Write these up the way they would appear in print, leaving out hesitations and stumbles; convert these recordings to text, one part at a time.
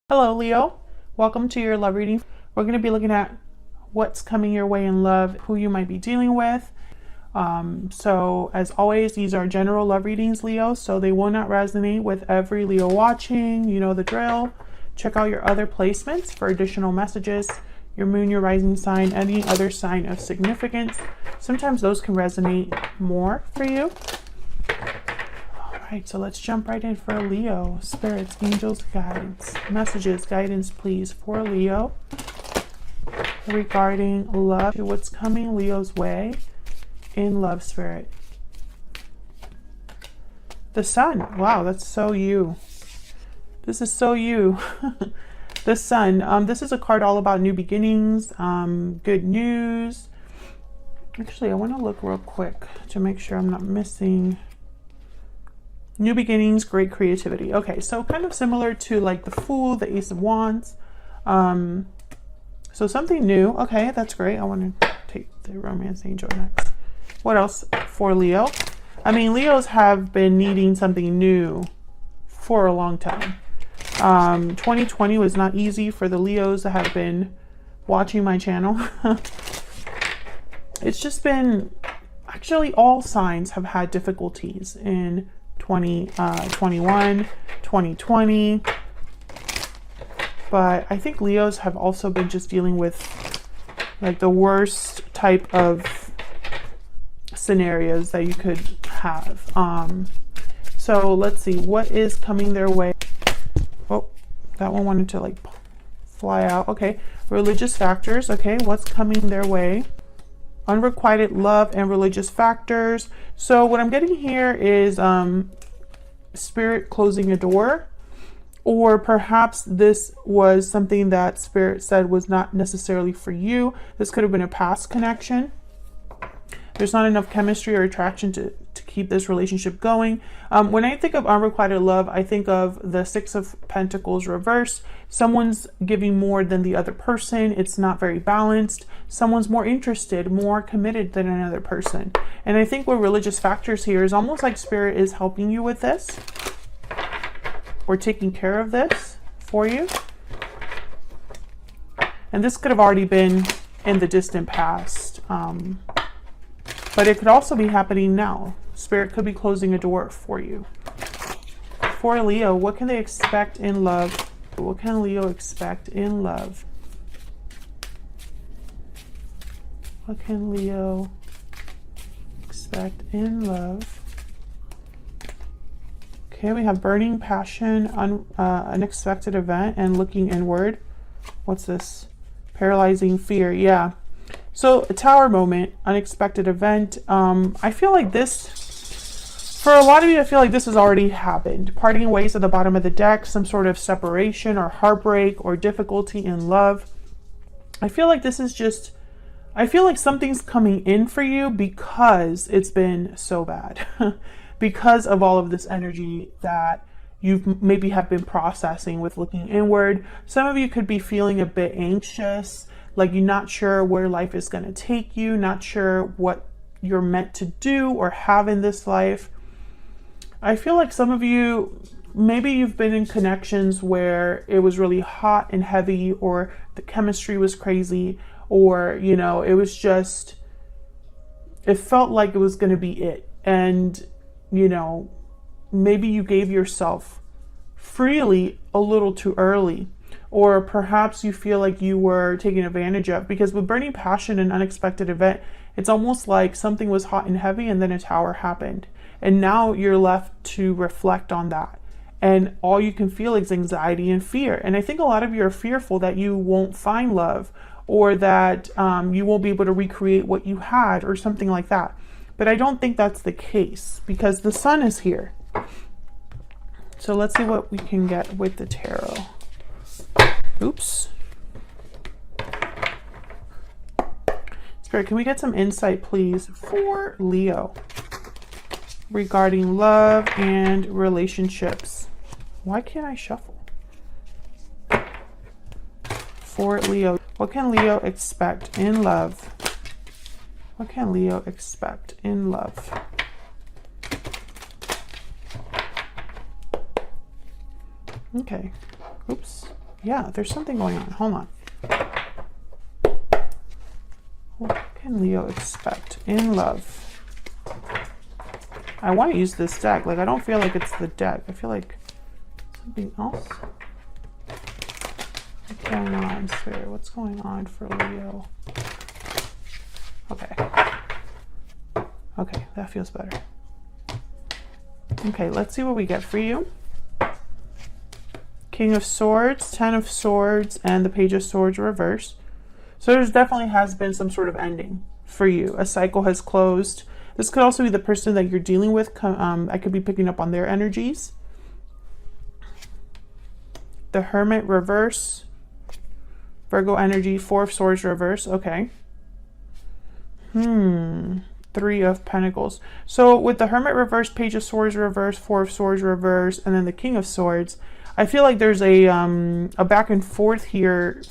Hello, Leo. Welcome to your love reading. We're going to be looking at what's coming your way in love, who you might be dealing with. So as always, these are general love readings, Leo, so they will not resonate with every Leo watching. You know the drill. Check out your other placements for additional messages, your moon, your rising sign, any other sign of significance. Sometimes those can resonate more for you. Alright, so let's jump right in for Leo. Spirits, angels, guides, messages, guidance, please, for Leo regarding love. What's coming Leo's way in love, spirit? The Sun. Wow, that's so you. This is so you. The Sun. This is a card all about new beginnings, good news. Actually, I want to look real quick to make sure I'm not missing. New beginnings, great creativity. Okay, so kind of similar to like the Fool, the Ace of Wands. So something new. Okay, that's great. I want to take the Romance Angel next. What else for Leo? I mean, Leos have been needing something new for a long time. 2020 was not easy for the Leos that have been watching my channel. It's just been, actually all signs have had difficulties in 2021, 2020, but I think Leos have also been just dealing with like the worst type of scenarios that you could have. So let's see what is coming their way. Oh, that one wanted to like fly out. Okay, religious factors. Okay, what's coming their way? Unrequited love and religious factors. So what I'm getting here is Spirit closing a door, or perhaps this was something that Spirit said was not necessarily for you. This could have been a past connection. There's not enough chemistry or attraction to keep this relationship going. When I think of unrequited love, I think of the Six of Pentacles reversed. Someone's giving more than the other person. It's not very balanced. Someone's more interested, more committed than another person. And I think with religious factors here is almost like Spirit is helping you with this, or taking care of this for you. And this could have already been in the distant past. But it could also be happening now. Spirit could be closing a door for you. For Leo, what can they expect in love? What can Leo expect in love? What can Leo expect in love? Okay, we have burning passion, unexpected event, and looking inward. What's this? Paralyzing fear. Yeah. So a Tower moment, unexpected event. I feel like this, for a lot of you, I feel like this has already happened. Parting ways at the bottom of the deck, some sort of separation or heartbreak or difficulty in love. I feel like this is just, I feel like something's coming in for you because it's been so bad. Because of all of this energy that you maybe have been processing with looking inward. Some of you could be feeling a bit anxious, like you're not sure where life is going to take you, not sure what you're meant to do or have in this life. I feel like some of you, maybe you've been in connections where it was really hot and heavy, or the chemistry was crazy, or, you know, it was just, it felt like it was going to be it. And, you know, maybe you gave yourself freely a little too early. Or perhaps you feel like you were taken advantage of, because with burning passion and unexpected event, it's almost like something was hot and heavy and then a tower happened. And now you're left to reflect on that. And all you can feel is anxiety and fear. And I think a lot of you are fearful that you won't find love, or that you won't be able to recreate what you had, or something like that. But I don't think that's the case, because the Sun is here. So let's see what we can get with the tarot. Oops. Spirit, can we get some insight, please, for Leo regarding love and relationships? Why can't I shuffle? For Leo, what can Leo expect in love? What can Leo expect in love? Okay. Oops. Yeah, there's something going on. Hold on. What can Leo expect in love? I want to use this deck. Like, I don't feel like it's the deck. I feel like something else. What's going on, Spirit? What's going on for Leo? Okay. Okay, that feels better. Okay, let's see what we get for you. King of Swords, Ten of Swords, and the Page of Swords reverse. So there's definitely has been some sort of ending for you. A cycle has closed. This could also be the person that you're dealing with. I could be picking up on their energies. The Hermit reverse. Virgo energy, Four of Swords reverse. Okay. Three of Pentacles. So with the Hermit reverse, Page of Swords reverse, Four of Swords reverse, and then the King of Swords, I feel like there's a back and forth here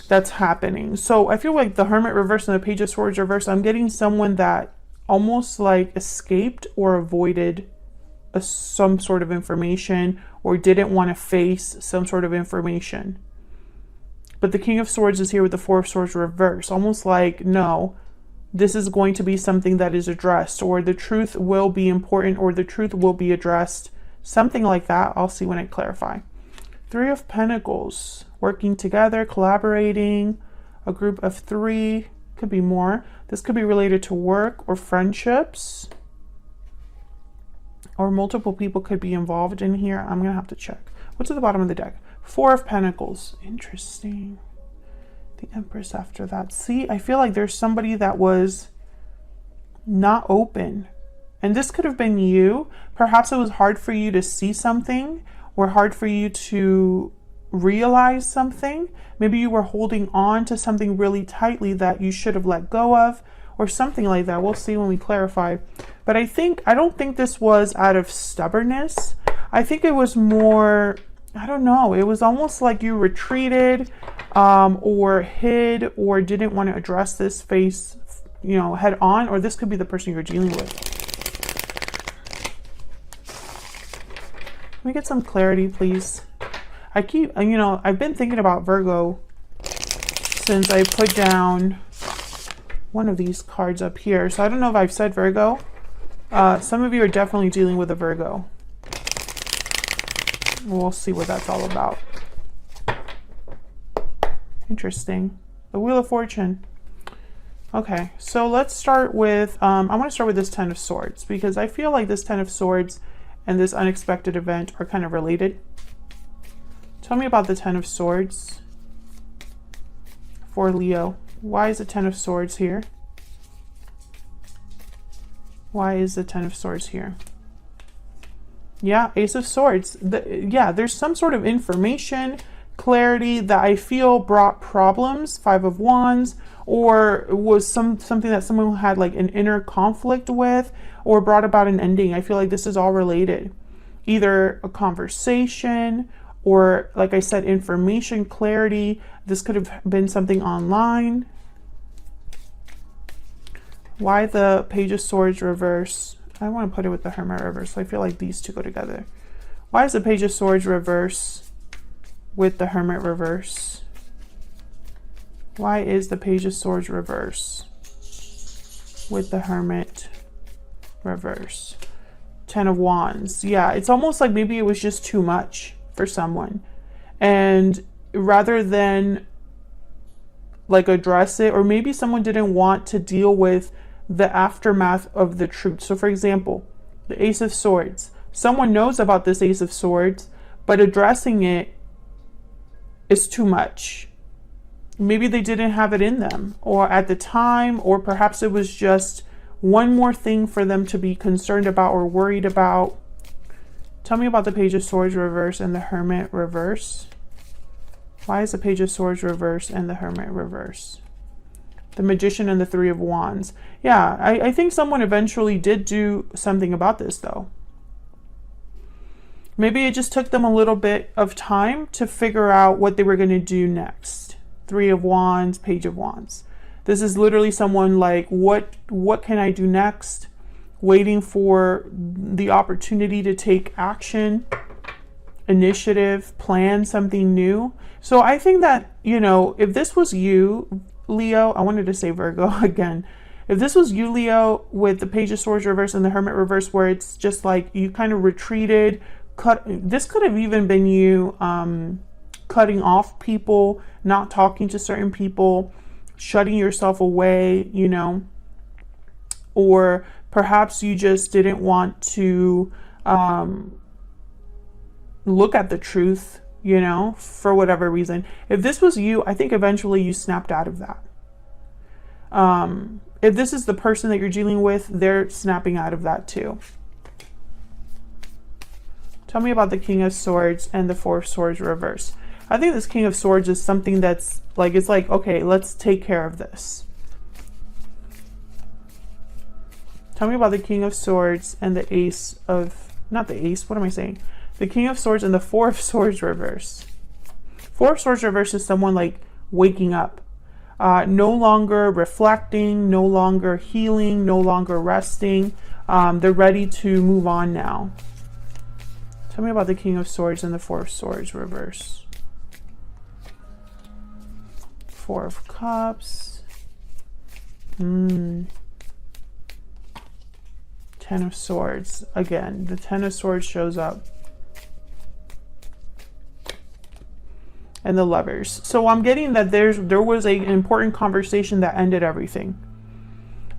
that's happening. So I feel like the Hermit reverse and the Page of Swords reverse, I'm getting someone that almost like escaped or avoided some sort of information or didn't want to face some sort of information. But the King of Swords is here with the Four of Swords reverse, almost like, no, this is going to be something that is addressed, or the truth will be important, or the truth will be addressed. Something like that. I'll see when I clarify. Three of Pentacles. Working together, collaborating. A group of three. Could be more. This could be related to work or friendships. Or multiple people could be involved in here. I'm going to have to check. What's at the bottom of the deck? Four of Pentacles. Interesting. The Empress after that. See, I feel like there's somebody that was not open. And this could have been you. Perhaps it was hard for you to see something or hard for you to realize something. Maybe you were holding on to something really tightly that you should have let go of or something like that. We'll see when we clarify. But I don't think this was out of stubbornness. I think it was more, I don't know. It was almost like you retreated or hid or didn't want to address this face, head on, or this could be the person you're dealing with. Can we get some clarity, please? I've been thinking about Virgo since I put down one of these cards up here. So I don't know if I've said Virgo. Some of you are definitely dealing with a Virgo. We'll see what that's all about. Interesting. The Wheel of Fortune. Okay, so let's start with, I want to start with this Ten of Swords because I feel like this Ten of Swords and this unexpected event are kind of related. Tell me about the Ten of Swords for Leo. Why is the Ten of Swords here? Why is the Ten of Swords here? Yeah, Ace of Swords. There's some sort of information, clarity that I feel brought problems. Five of Wands, or was something that someone had like an inner conflict with, or brought about an ending. I feel like this is all related. Either a conversation, or like I said, information, clarity. This could have been something online. Why the Page of Swords reverse? I want to put it with the Hermit reverse. So I feel like these two go together. Why is the Page of Swords reverse with the Hermit reverse? Why is the Page of Swords reverse with the Hermit reverse? Ten of Wands. Yeah, it's almost like maybe it was just too much for someone. And rather than like address it, or maybe someone didn't want to deal with the aftermath of the truth. So for example, the Ace of Swords. Someone knows about this Ace of Swords, but addressing it is too much. Maybe they didn't have it in them, or at the time, or perhaps it was just one more thing for them to be concerned about or worried about. Tell me about the Page of Swords reverse and the Hermit reverse. Why is the Page of Swords reverse and the Hermit reverse? The Magician and the Three of Wands. Yeah, I think someone eventually did do something about this though. Maybe it just took them a little bit of time to figure out what they were going to do next. Three of Wands, Page of Wands. This is literally someone like, what can I do next? Waiting for the opportunity to take action. initiative, plan something new. So I think that, you know, if this was you, Leo, I wanted to say Virgo again. If this was you, Leo, with the Page of Swords reverse and the Hermit reverse, where it's just like you kind of retreated, this could have even been you cutting off people, not talking to certain people, shutting yourself away, you know, or perhaps you just didn't want to look at the truth, you know, for whatever reason. If this was you, I think eventually you snapped out of that. If this is the person that you're dealing with, they're snapping out of that too. Tell me about the King of Swords and the Four of Swords reverse. I think this King of Swords is something that's like, it's like, okay, let's take care of this. Tell me about the King of Swords and the Ace of, not the Ace, what am I saying? The King of Swords and the Four of Swords reverse. Four of Swords reverse is someone like waking up. No longer reflecting, no longer healing, no longer resting. They're ready to move on now. Tell me about the King of Swords and the Four of Swords reverse. Four of Cups. Ten of Swords. Again, the Ten of Swords shows up. And the Lovers. So I'm getting that there was an important conversation that ended everything.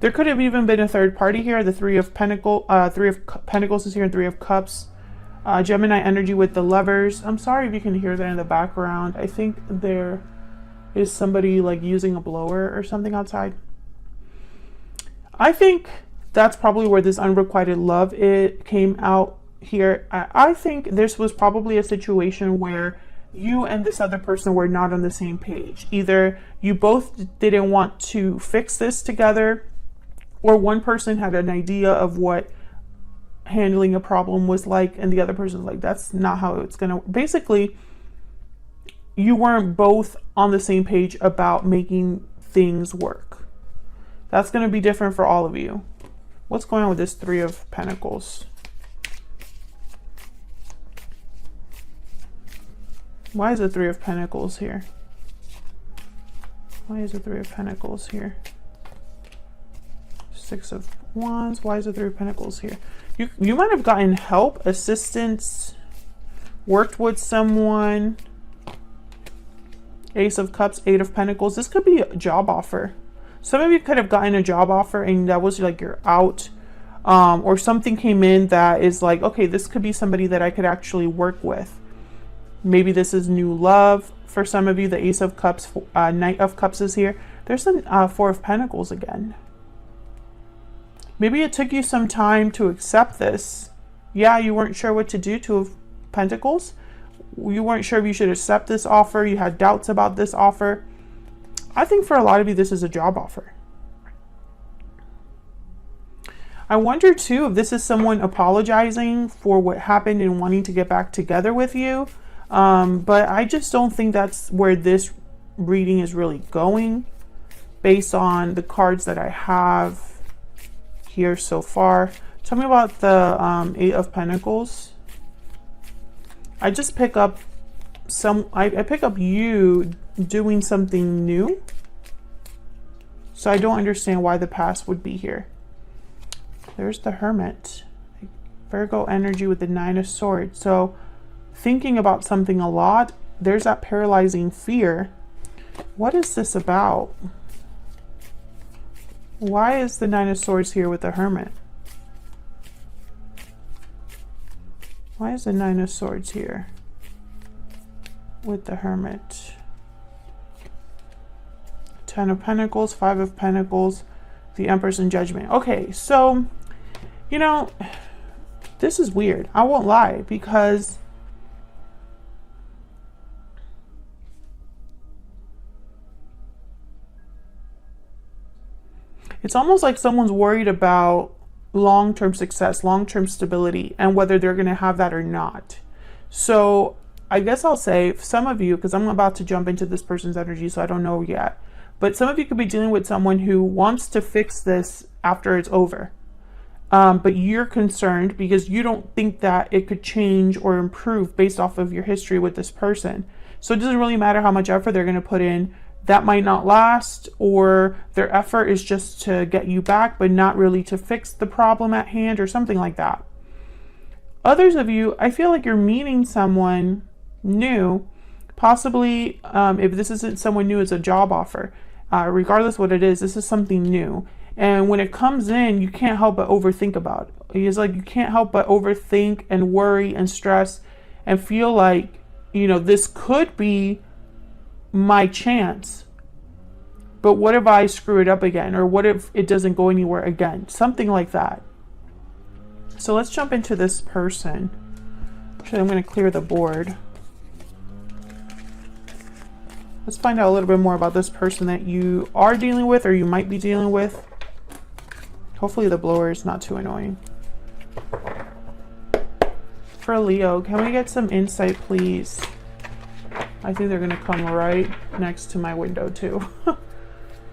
There could have even been a third party here. The Three of Pentacles is here and Three of Cups. Gemini energy with the Lovers. I'm sorry if you can hear that in the background. I think there is somebody like using a blower or something outside. I think that's probably where this unrequited love came out here. I think this was probably a situation where you and this other person were not on the same page. Either you both didn't want to fix this together, or one person had an idea of what handling a problem was like, and the other person was like, that's not how it's gonna. Basically, you weren't both on the same page about making things work. That's gonna be different for all of you. What's going on with this Three of Pentacles? Why is the Three of Pentacles here? Why is the Three of Pentacles here? Six of Wands. Why is the Three of Pentacles here? You might have gotten help, assistance, worked with someone. Ace of Cups, Eight of Pentacles. This could be a job offer. Some of you could have gotten a job offer and that was like you're out. Or something came in that is like, okay, this could be somebody that I could actually work with. Maybe this is new love for some of you. The Ace of Cups, Knight of Cups is here. There's some Four of Pentacles again. Maybe it took you some time to accept this. Yeah, you weren't sure what to do. Two of Pentacles. You weren't sure if you should accept this offer. You had doubts about this offer. I think for a lot of you, this is a job offer. I wonder too if this is someone apologizing for what happened and wanting to get back together with you. But I just don't think that's where this reading is really going based on the cards that I have here so far. Tell me about the Eight of Pentacles. I just pick up I pick up you doing something new. So I don't understand why the past would be here. There's the Hermit. Virgo energy with the Nine of Swords. So thinking about something a lot. There's that paralyzing fear. What is this about? Why is the Nine of Swords here with the Hermit? Why is the Nine of Swords here with the Hermit? Ten of Pentacles, Five of Pentacles, the Empress and Judgment. Okay, so, you know, this is weird. I won't lie, because it's almost like someone's worried about long-term success, long-term stability, and whether they're going to have that or not. So I guess I'll say some of you, because I'm about to jump into this person's energy, so I don't know yet, but some of you could be dealing with someone who wants to fix this after it's over. But you're concerned because you don't think that it could change or improve based off of your history with this person. So it doesn't really matter how much effort they're going to put in. That might not last, or their effort is just to get you back, but not really to fix the problem at hand or something like that. Others of you, I feel like you're meeting someone new, possibly if this isn't someone new, it's a job offer. Regardless what it is, this is something new. And when it comes in, you can't help but overthink about it. It's like you can't help but overthink and worry and stress and feel like, you know, this could be my chance. But what if I screw it up again? Or what if it doesn't go anywhere again? Something like that. So let's jump into this person. Actually, I'm going to clear the board. Let's find out a little bit more about this person that you are dealing with or you might be dealing with. Hopefully the blower is not too annoying. For Leo, can we get some insight, please? I think they're going to come right next to my window too.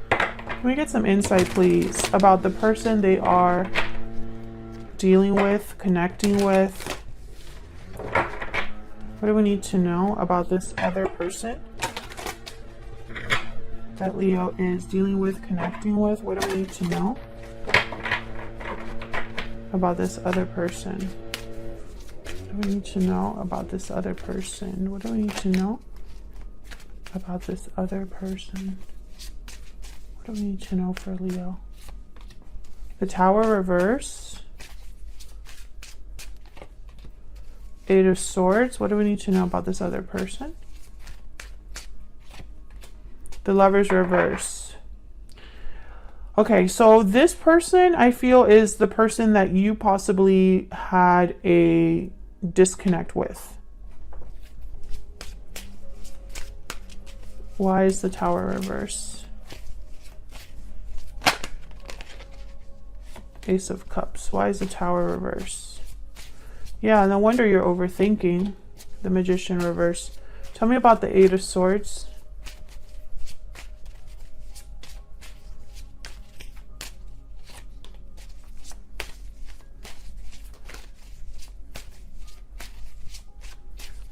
Can we get some insight, please, about the person they are dealing with, connecting with? What do we need to know about this other person that Leo is dealing with, connecting with? What do we need to know about this other person? What do we need to know about this other person? What do we need to know about this other person? What do we need to know for Leo? The Tower reverse. Eight of Swords. What do we need to know about this other person? The Lovers reverse. Okay, so this person I feel is the person that you possibly had a disconnect with. Why is the Tower reverse? Ace of Cups. Why is the Tower reverse? Yeah, no wonder you're overthinking. The Magician reverse. Tell me about the Eight of Swords.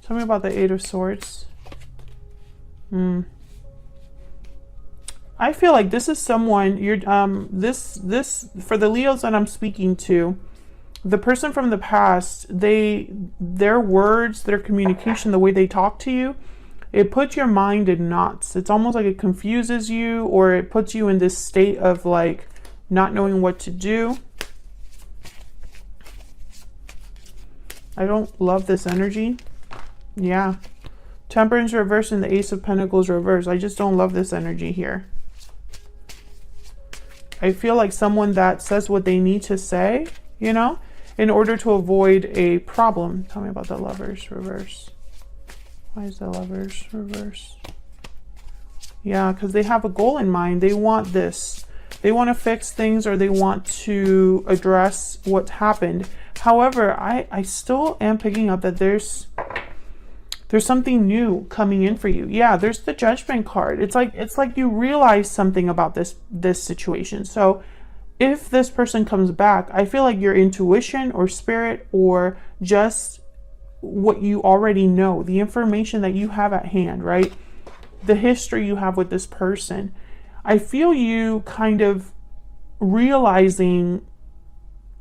Tell me about the Eight of Swords. I feel like this is someone you're this for the Leos that I'm speaking to. The person from the past, their words, their communication, the way they talk to you, it puts your mind in knots. It's almost like it confuses you, or it puts you in this state of like not knowing what to do. I don't love this energy. Yeah. Temperance reverse and the Ace of Pentacles reverse. I just don't love this energy here. I feel like someone that says what they need to say, you know, in order to avoid a problem. Tell me about the Lovers reverse. Why is the Lovers reverse? Yeah, because they have a goal in mind. They want this. They want to fix things, or they want to address what happened. However, I still am picking up that there's something new coming in for you. Yeah, there's the Judgment card. It's like you realize something about this situation. So if this person comes back, I feel like your intuition or spirit, or just what you already know, the information that you have at hand, right? The history you have with this person. I feel you kind of realizing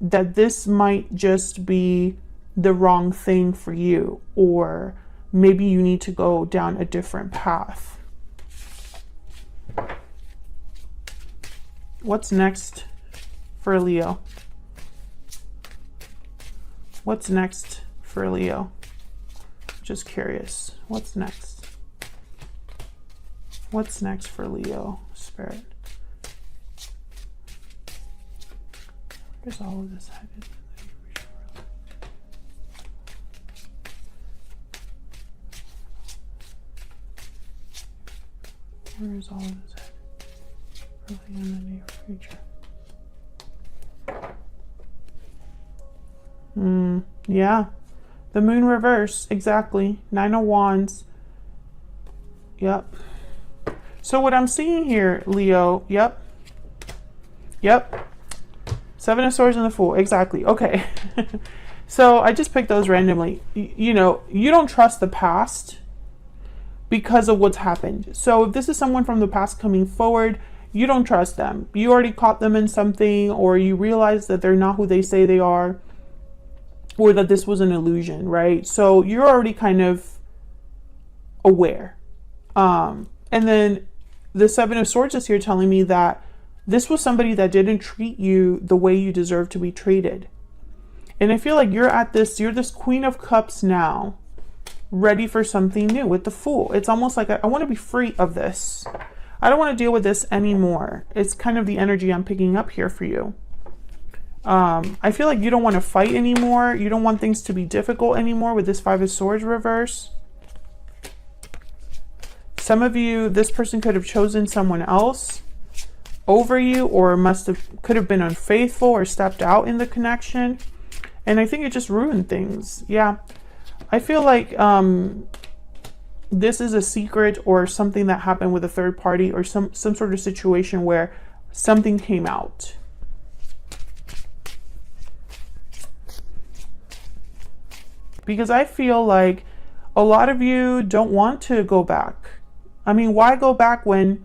that this might just be the wrong thing for you, or maybe you need to go down a different path. What's next for Leo? What's next for Leo? Just curious. What's next? What's next for Leo, Spirit? Where's all of this headed? Where is all of this headed? Early in the near future. Yeah. The Moon reverse. Exactly. Nine of Wands. Yep. So what I'm seeing here, Leo, yep. Seven of Swords and the Fool. Exactly. Okay. So I just picked those randomly. You know, you don't trust the past because of what's happened. So if this is someone from the past coming forward, you don't trust them. You already caught them in something, or you realize that they're not who they say they are, or that this was an illusion, right? So you're already kind of aware. And then the Seven of Swords is here telling me that this was somebody that didn't treat you the way you deserve to be treated. And I feel like you're this Queen of Cups now, ready for something new with the Fool. It's almost like I want to be free of this. I don't want to deal with this anymore. It's kind of the energy I'm picking up here for you. I feel like you don't want to fight anymore. You don't want things to be difficult anymore with this Five of Swords reverse. Some of you, this person could have chosen someone else over you, or could have been unfaithful or stepped out in the connection. And I think it just ruined things. Yeah. I feel like this is a secret or something that happened with a third party, or some sort of situation where something came out. Because I feel like a lot of you don't want to go back. I mean, why go back when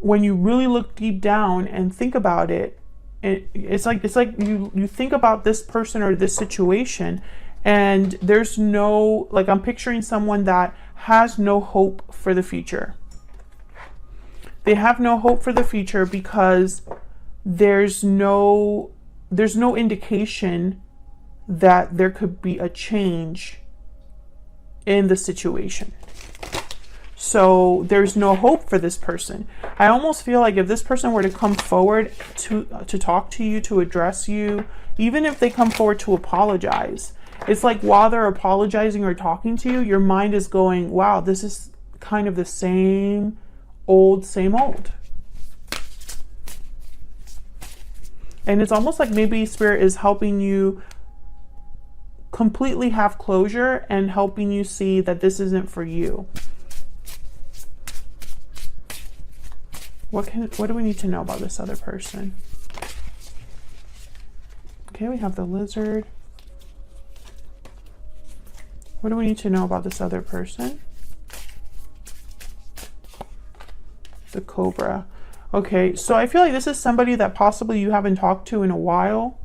you really look deep down and think about it? It's like you think about this person or this situation, and there's no, like, I'm picturing someone that has no hope for the future. They have no hope for the future because there's no indication that there could be a change in the situation. So there's no hope for this person. I almost feel like if this person were to come forward to talk to you, to address you, even if they come forward to apologize, it's like while they're apologizing or talking to you, your mind is going, wow, this is kind of the same old. And it's almost like maybe Spirit is helping you completely have closure and helping you see that this isn't for you. What do we need to know about this other person? Okay, we have the Lizard. What do we need to know about this other person? The Cobra. Okay, so I feel like this is somebody that possibly you haven't talked to in a while.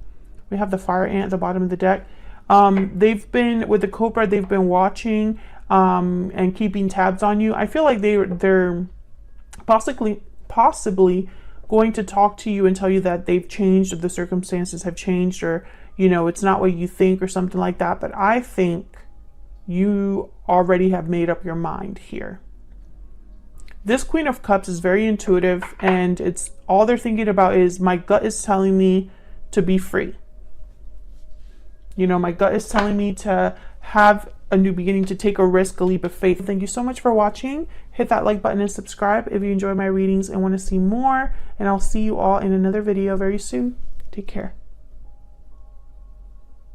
We have the Fire Ant at the bottom of the deck. They've been, with the Cobra, they've been watching and keeping tabs on you. I feel like they're possibly going to talk to you and tell you that they've changed, or the circumstances have changed, or, you know, it's not what you think, or something like that. But I think you already have made up your mind here. This Queen of Cups is very intuitive, and it's all they're thinking about is, my gut is telling me to be free. You know, my gut is telling me to have a new beginning, to take a risk, a leap of faith. Thank you so much for watching. Hit that like button and subscribe if you enjoy my readings and want to see more. And I'll see you all in another video very soon. Take care.